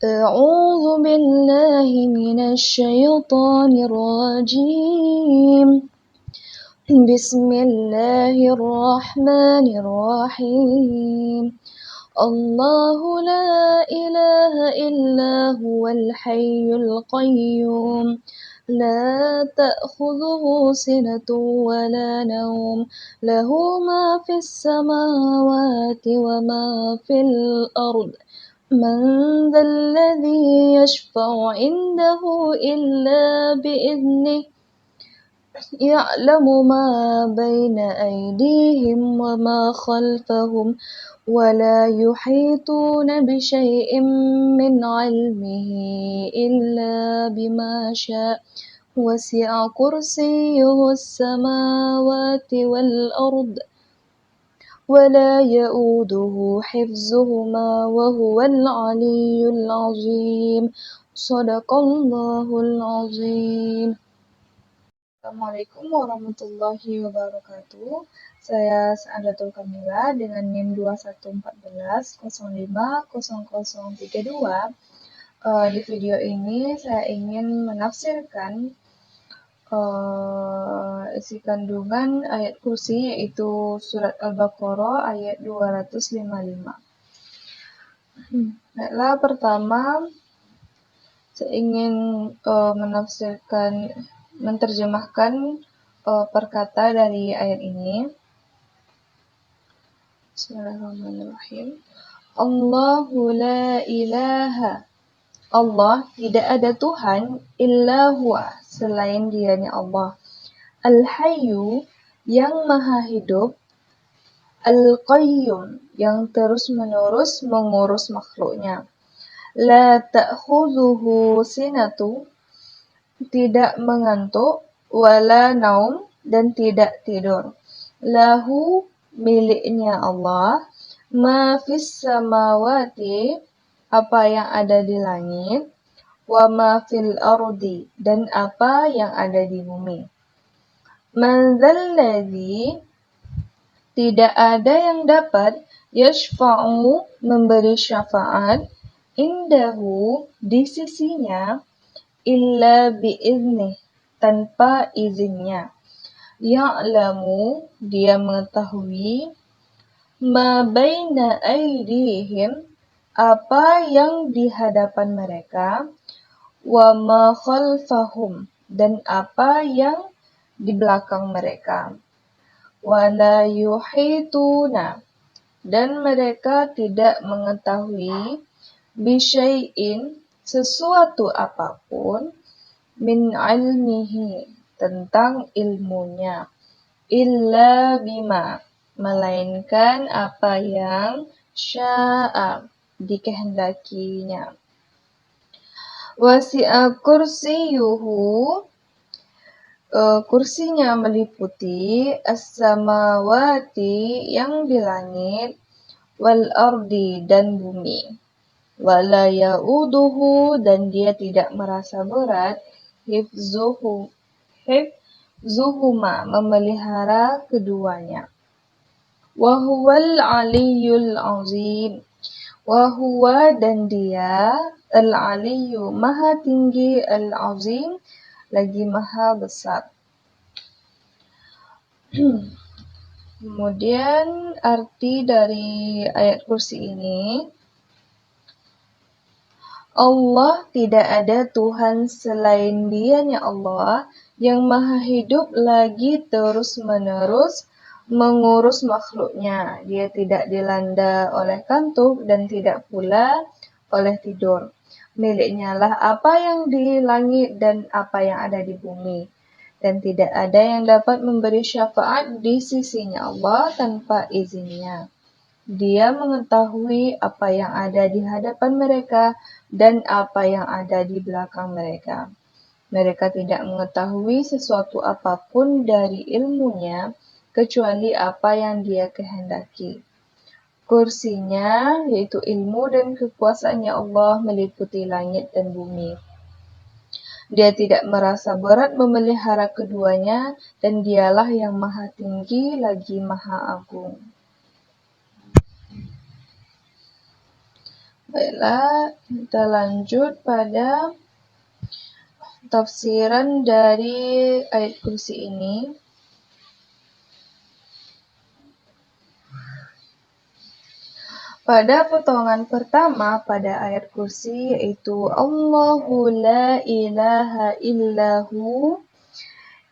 أعوذ بالله من الشيطان الرجيم بسم الله الرحمن الرحيم الله لا إله إلا هو الحي القيوم لا تأخذه سنة ولا نوم له ما في السماوات وما في الأرض من ذا الذي يشفع عنده إلا بإذنه يعلم ما بين أيديهم وما خلفهم ولا يحيطون بشيء من علمه إلا بما شاء وسع كرسيه السماوات والأرض ولا يؤوده حفظهما وهو العلي العظيم صدق الله العظيم. Assalamualaikum warahmatullahi wabarakatuh. Saya Sa'adatul Kamila dengan NIM 2114050032. Di video ini saya ingin menafsirkan isi kandungan ayat kursi, yaitu surat Al-Baqarah ayat 255. Baiklah, pertama saya ingin menerjemahkan perkata dari ayat ini. Bismillahirrahmanirrahim. Allahu la ilaha. Allah, tidak ada Tuhan, illa huwa, selain Dianya Allah. Al-Hayyu, yang maha hidup. Al-Qayyum, yang terus-menerus mengurus makhluknya. La ta'khudhuhu sinatu, tidak mengantuk, wala naum, dan tidak tidur. Lahu, miliknya Allah, ma fis samawati, apa yang ada di langit, wa ma fil ardi, dan apa yang ada di bumi. Man dzalladzi, tidak ada yang dapat, yashfa'u, memberi syafaat, indahu, di sisinya, illa biiznih, tanpa izinnya. Ya'lamu, dia mengetahui, ma baina aydihim, apa yang di hadapan mereka, wa ma khalfahum, dan apa yang di belakang mereka. Wa la yuhituna, dan mereka tidak mengetahui, bisyai'in, sesuatu apapun, min ilmihi, tentang ilmunya, illa bima, melainkan apa yang sya'a, dikehendakinya. Wasi'a kursiyuhu, kursinya meliputi as-samawati, yang di langit, wal ardi, dan bumi. Wala ya'uduhu, dan dia tidak merasa berat, hifzuhuma, memelihara keduanya. Wahuwal aliyul azim, wahuwa, dan dia, al-aliyu, maha tinggi, al-azim, lagi maha besar. Kemudian arti dari ayat kursi ini, Allah, tidak ada Tuhan selain Dianya Allah, yang maha hidup lagi terus-menerus mengurus makhluknya. Dia tidak dilanda oleh kantuk dan tidak pula oleh tidur. Miliknya lah apa yang di langit dan apa yang ada di bumi. Dan tidak ada yang dapat memberi syafaat di sisinya Allah tanpa izinnya. Dia mengetahui apa yang ada di hadapan mereka dan apa yang ada di belakang mereka. Mereka tidak mengetahui sesuatu apapun dari ilmunya, kecuali apa yang Dia kehendaki. Kursinya, yaitu ilmu dan kekuasaannya Allah, meliputi langit dan bumi. Dia tidak merasa berat memelihara keduanya, dan Dialah yang maha tinggi lagi maha agung. Baiklah, kita lanjut pada tafsiran dari ayat kursi ini. Pada potongan pertama pada ayat kursi yaitu Allahu la ilaha illahu,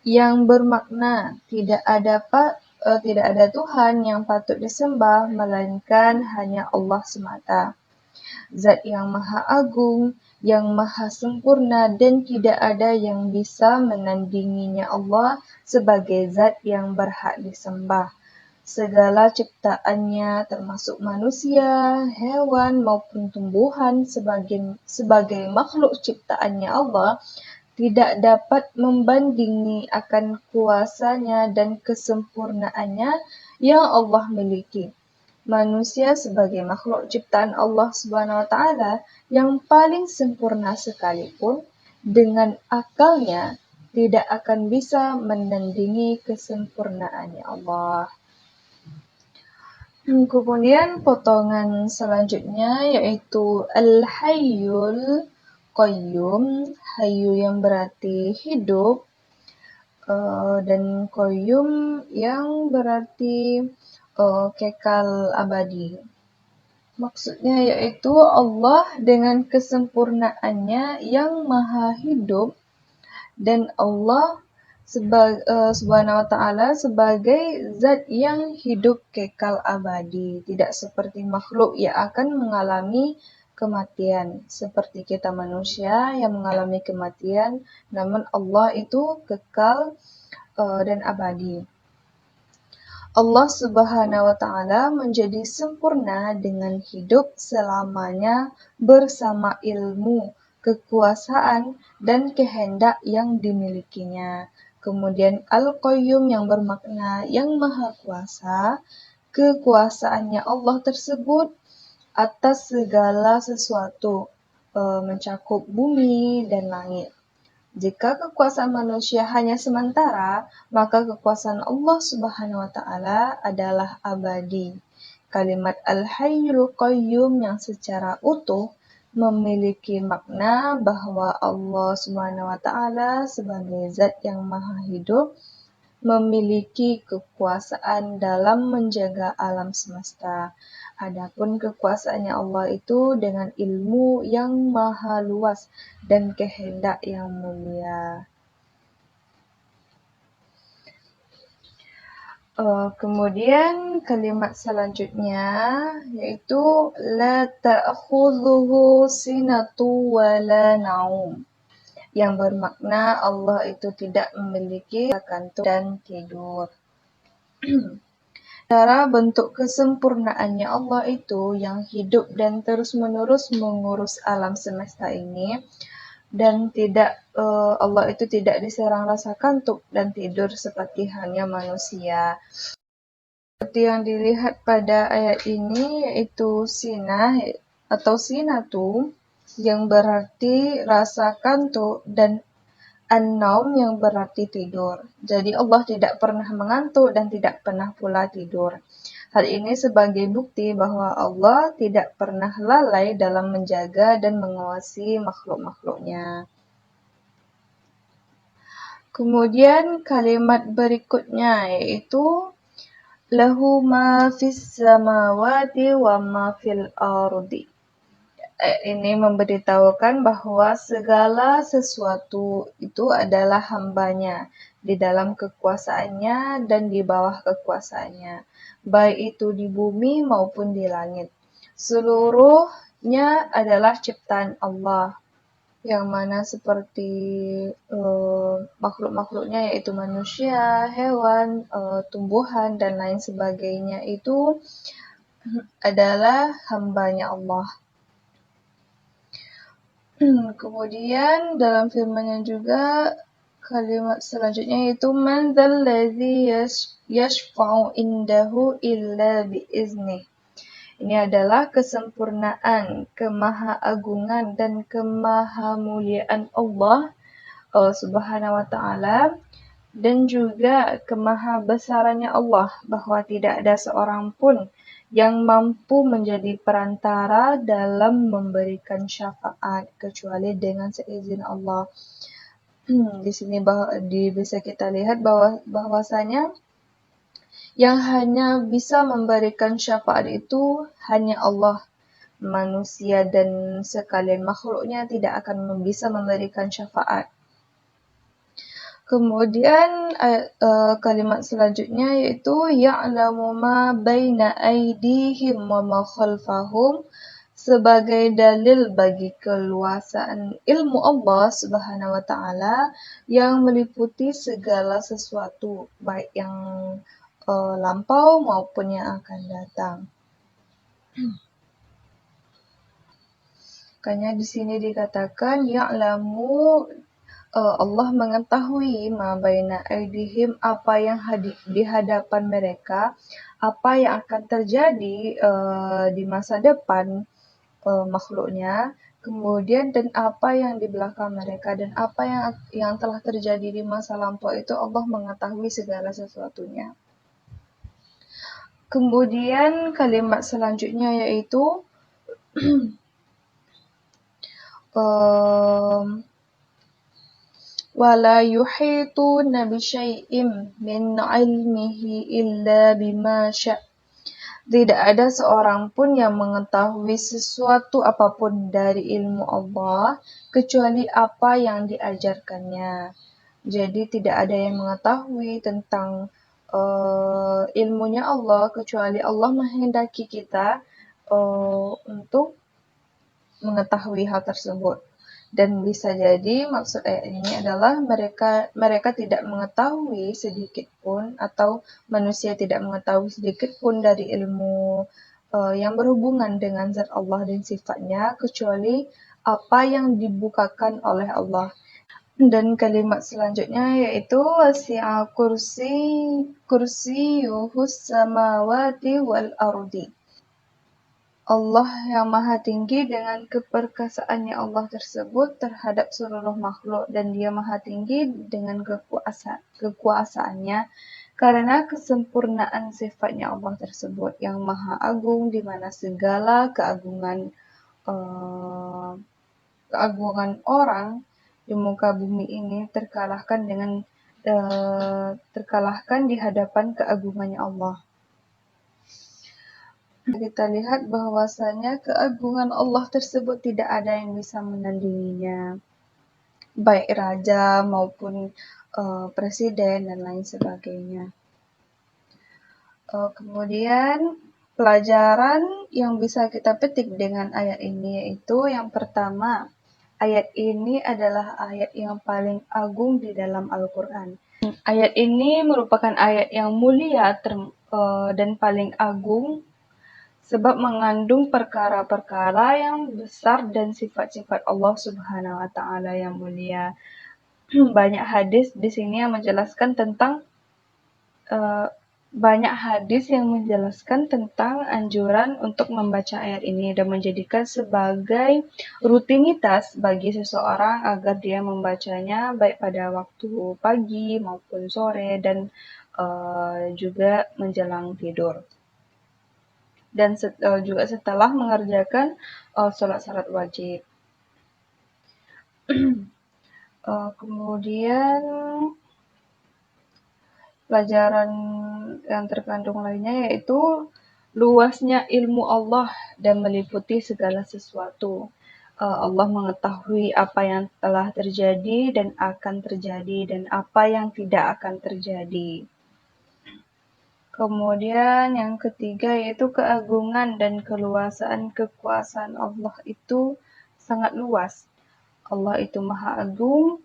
yang bermakna tidak ada Tuhan yang patut disembah melainkan hanya Allah semata. Zat yang maha agung, yang maha sempurna dan tidak ada yang bisa menandinginya Allah sebagai zat yang berhak disembah. Segala ciptaannya termasuk manusia, hewan maupun tumbuhan sebagai makhluk ciptaannya Allah tidak dapat membandingi akan kuasanya dan kesempurnaannya yang Allah miliki. Manusia sebagai makhluk ciptaan Allah Subhanahu wa taala yang paling sempurna sekalipun dengan akalnya tidak akan bisa menandingi kesempurnaannya Allah. Kemudian potongan selanjutnya yaitu Al-Hayyul Qayyum, Hayyu yang berarti hidup, dan Qayyum yang berarti kekal abadi. Maksudnya yaitu Allah dengan kesempurnaannya yang maha hidup dan Allah Subhanahu wa taala sebagai zat yang hidup kekal abadi, tidak seperti makhluk yang akan mengalami kematian seperti kita manusia yang mengalami kematian, namun Allah itu kekal dan abadi. Allah Subhanahu wa taala menjadi sempurna dengan hidup selamanya bersama ilmu, kekuasaan dan kehendak yang dimilikinya. Kemudian Al-Qayyum yang bermakna yang maha kuasa, kekuasaannya Allah tersebut atas segala sesuatu, mencakup bumi dan langit. Jika kekuasaan manusia hanya sementara, maka kekuasaan Allah Subhanahu wa taala adalah abadi. Kalimat Al-Hayyul Qayyum yang secara utuh memiliki makna bahwa Allah Subhanahu wa taala sebagai zat yang maha hidup memiliki kekuasaan dalam menjaga alam semesta. Adapun kekuasaannya Allah itu dengan ilmu yang maha luas dan kehendak yang mulia. Kemudian kalimat selanjutnya yaitu la ta'khudhuhu sinatu wa la naum, yang bermakna Allah itu tidak memiliki kantuk dan tidur. Cara bentuk kesempurnaannya Allah itu yang hidup dan terus-menerus mengurus alam semesta ini, dan Allah itu tidak diserang rasa kantuk dan tidur seperti halnya manusia. Seperti yang dilihat pada ayat ini yaitu sinah atau sinatu yang berarti rasa kantuk dan an-naum yang berarti tidur. Jadi Allah tidak pernah mengantuk dan tidak pernah pula tidur. Hal ini sebagai bukti bahwa Allah tidak pernah lalai dalam menjaga dan mengawasi makhluk-makhluknya. Kemudian kalimat berikutnya yaitu lahu ma fis samawati wa ma fil ardi. Ini memberitahukan bahwa segala sesuatu itu adalah hambanya di dalam kekuasaannya dan di bawah kekuasaannya, baik itu di bumi maupun di langit. Seluruhnya adalah ciptaan Allah, yang mana seperti makhluk-makhluknya yaitu manusia, hewan, tumbuhan, dan lain sebagainya itu adalah hambanya Allah. Kemudian dalam firman-Nya juga kalimat selanjutnya yaitu man dzalladzi yashfa'u indahu illa biiznih. Ini adalah kesempurnaan, kemahaagungan dan kemahamuliaan Allah Subhanahu wa taala, dan juga kemahabesarannya Allah, bahwa tidak ada seorang pun yang mampu menjadi perantara dalam memberikan syafaat kecuali dengan seizin Allah. Di sini bisa kita lihat bahwasanya yang hanya bisa memberikan syafaat itu hanya Allah. Manusia dan sekalian makhluknya tidak akan bisa memberikan syafaat. Kemudian kalimat selanjutnya yaitu ya'lamu ma baina aydihim wa ma khalfahum sebagai dalil bagi keluasaan ilmu Allah Subhanahu wa taala yang meliputi segala sesuatu baik yang lampau maupun yang akan datang. Makanya di sini dikatakan ya'lamu Allah mengetahui ma baina aydihim apa yang di hadapan mereka, apa yang akan terjadi di masa depan makhluknya, kemudian dan apa yang di belakang mereka dan apa yang telah terjadi di masa lampau itu Allah mengetahui segala sesuatunya. Kemudian kalimat selanjutnya yaitu وَلَا يُحِيطُونَ بِشَيْءٍ مِنْ عِلْمِهِ إِلَّا بِمَا شَاءَ. Tidak ada seorang pun yang mengetahui sesuatu apapun dari ilmu Allah kecuali apa yang diajarkannya. Jadi tidak ada yang mengetahui tentang ilmunya Allah kecuali Allah menghendaki kita untuk mengetahui hal tersebut. Dan bisa jadi maksud ayat ini adalah mereka tidak mengetahui sedikit pun atau manusia tidak mengetahui sedikit pun dari ilmu yang berhubungan dengan zat Allah dan sifatnya kecuali apa yang dibukakan oleh Allah. Dan kalimat selanjutnya yaitu wasi'a kursiyuhus samawati wal ardi. Allah yang maha tinggi dengan keperkasaannya Allah tersebut terhadap seluruh makhluk dan dia maha tinggi dengan kekuasaannya karena kesempurnaan sifatnya Allah tersebut yang maha agung di mana segala keagungan orang di muka bumi ini terkalahkan di hadapan keagungannya Allah. Kita lihat bahwasanya keagungan Allah tersebut tidak ada yang bisa menandinginya, baik raja maupun presiden dan lain sebagainya. Kemudian pelajaran yang bisa kita petik dengan ayat ini yaitu yang pertama, ayat ini adalah ayat yang paling agung di dalam Al-Quran. Ayat ini merupakan ayat yang mulia dan paling agung sebab mengandung perkara-perkara yang besar dan sifat-sifat Allah Subhanahu wa taala yang mulia. Banyak hadis di sini yang menjelaskan tentang anjuran untuk membaca ayat ini dan menjadikan sebagai rutinitas bagi seseorang agar dia membacanya baik pada waktu pagi maupun sore dan juga menjelang tidur. Dan juga setelah mengerjakan sholat wajib. Kemudian pelajaran yang terkandung lainnya yaitu luasnya ilmu Allah dan meliputi segala sesuatu. Allah mengetahui apa yang telah terjadi dan akan terjadi dan apa yang tidak akan terjadi. Kemudian yang ketiga yaitu keagungan dan kekuasaan Allah itu sangat luas. Allah itu maha agung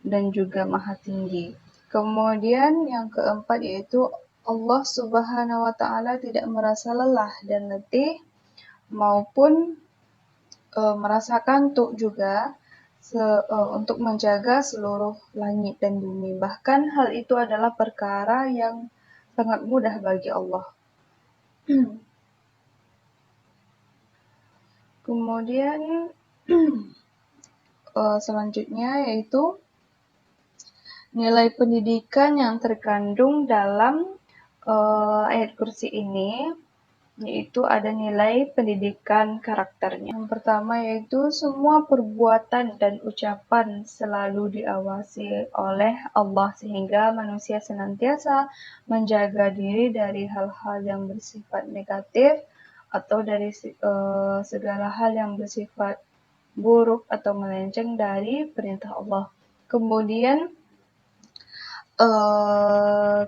dan juga maha tinggi. Kemudian yang keempat yaitu Allah Subhanahu wa taala tidak merasa lelah dan letih maupun merasa kantuk juga untuk menjaga seluruh langit dan bumi. Bahkan hal itu adalah perkara yang sangat mudah bagi Allah. Kemudian selanjutnya yaitu nilai pendidikan yang terkandung dalam ayat kursi ini yaitu ada nilai pendidikan karakternya. Yang pertama yaitu semua perbuatan dan ucapan selalu diawasi oleh Allah sehingga manusia senantiasa menjaga diri dari hal-hal yang bersifat negatif atau dari segala hal yang bersifat buruk atau melenceng dari perintah Allah. Kemudian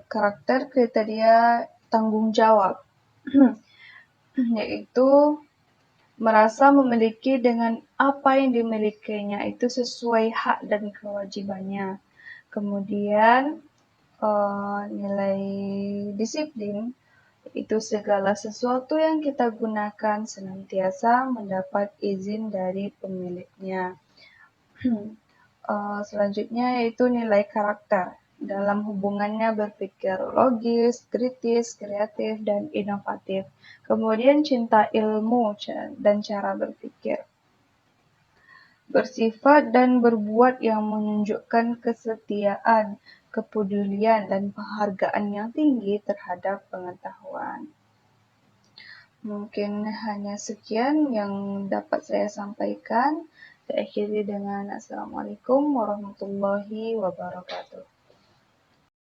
karakter kriteria tanggung jawab yaitu merasa memiliki dengan apa yang dimilikinya itu sesuai hak dan kewajibannya. Kemudian nilai disiplin itu segala sesuatu yang kita gunakan senantiasa mendapat izin dari pemiliknya. Selanjutnya yaitu nilai karakter dalam hubungannya berpikir logis, kritis, kreatif, dan inovatif. Kemudian cinta ilmu dan cara berpikir. Bersifat dan berbuat yang menunjukkan kesetiaan, kepedulian, dan penghargaan yang tinggi terhadap pengetahuan. Mungkin hanya sekian yang dapat saya sampaikan. Saya akhiri dengan Assalamualaikum warahmatullahi wabarakatuh.